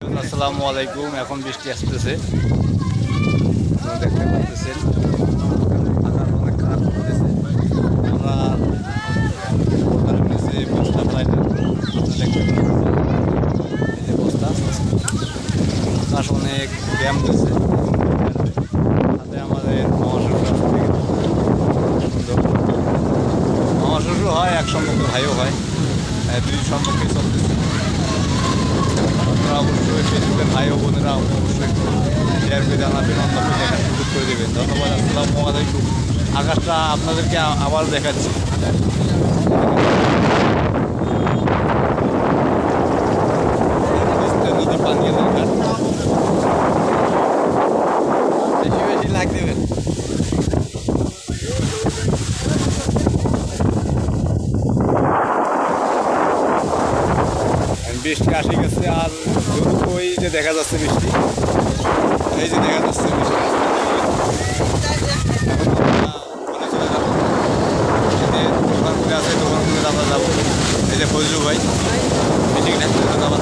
আসসালামু আলাইকুম। এখন বৃষ্টি আসতেছে, দেখতে পাচ্ছেন আকাশ অনেক খারাপ করতেছে। আমরা বোর্ডার নিচে বস্তা পাই না, আপনারা দেখতে পাচ্ছেন এই যে বস্তা। আকাশ অনেক গ্যাম দিয়েছে, তাতে আমাদের মামা শ্বশুর হয়, এক সম্পর্ক ভাইও হয়, দুই সম্পর্কে চলতেছে। আপনারা অবশ্যই ফেসবুকের ভাই ও বোনেরা অবশ্যই শেয়ার করে জানাবেন, অন্যকে দেখার সুযোগ করে দেবেন। ধন্যবাদ। আসসালামু আলাইকুম। আকাশটা আপনাদেরকে আবার দেখাচ্ছি। নদী পানি দরকার, বেশি বেশি লাগ দেবেন। বৃষ্টি আসে গেছে, আর ওই যে দেখা যাচ্ছে বৃষ্টি, এই যে দেখা যাচ্ছে বৃষ্টি। দোকানগুলো আছে, দোকানগুলো আমরা যাবো। এই যে ফজলু ভাই মিটিং থাকতে যাওয়া